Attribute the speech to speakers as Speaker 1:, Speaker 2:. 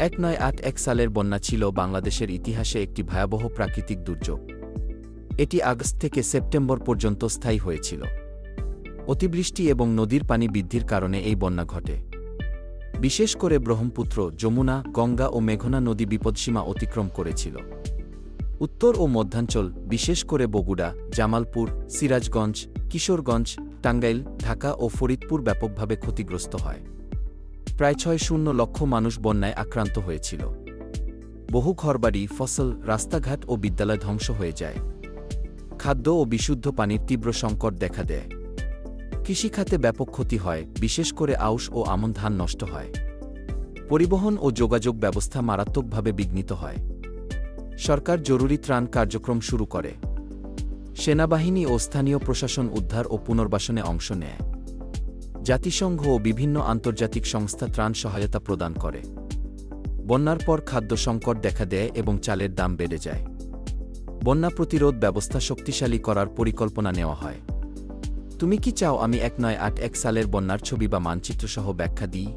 Speaker 1: 1981 সালের বন্যা ছিল বাংলাদেশের ইতিহাসে একটি ভয়াবহ প্রাকৃতিক দুর্যোগ। এটি আগস্ট থেকে সেপ্টেম্বর পর্যন্ত স্থায়ী হয়েছিল। অতিবৃষ্টি এবং নদীর পানি বৃদ্ধির কারণে এই বন্যা ঘটে। বিশেষ করে ব্রহ্মপুত্র, যমুনা, গঙ্গা ও মেঘনা নদী বিপদসীমা অতিক্রম করেছিল। উত্তর ও মধ্যাঞ্চল, বিশেষ করে বগুড়া, জামালপুর, সিরাজগঞ্জ, কিশোরগঞ্জ, টাঙ্গাইল, ঢাকা ও ফরিদপুর ব্যাপকভাবে ক্ষতিগ্রস্ত হয়। প্রায় 6 লক্ষ মানুষ বন্যায় আক্রান্ত হয়েছিল। বহু ঘরবাড়ি, ফসল, রাস্তাঘাট ও বিদ্যালয় ধ্বংস হয়ে যায়। খাদ্য ও বিশুদ্ধ পানির তীব্র সংকট দেখা দেয়। কৃষিখাতে ব্যাপক ক্ষতি হয়, বিশেষ করে আউশ ও আমন ধান নষ্ট হয়। পরিবহন ও যোগাযোগ ব্যবস্থা মারাত্মকভাবে বিঘ্নিত হয়। সরকার জরুরি ত্রাণ কার্যক্রম শুরু করে। সেনাবাহিনী ও স্থানীয় প্রশাসন উদ্ধার ও পুনর্বাসনে অংশ নেয়। জাতিসংঘ ও বিভিন্ন আন্তর্জাতিক সংস্থা ত্রাণ সহায়তা প্রদান করে। বন্যার পর খাদ্য সংকট দেখা দেয় এবং চালের দাম বেড়ে যায়। বন্যা প্রতিরোধ ব্যবস্থা শক্তিশালী করার পরিকল্পনা নেওয়া হয়। তুমি কি চাও আমি 1981 সালের বন্যার ছবি বা মানচিত্রসহ ব্যাখ্যা দিই?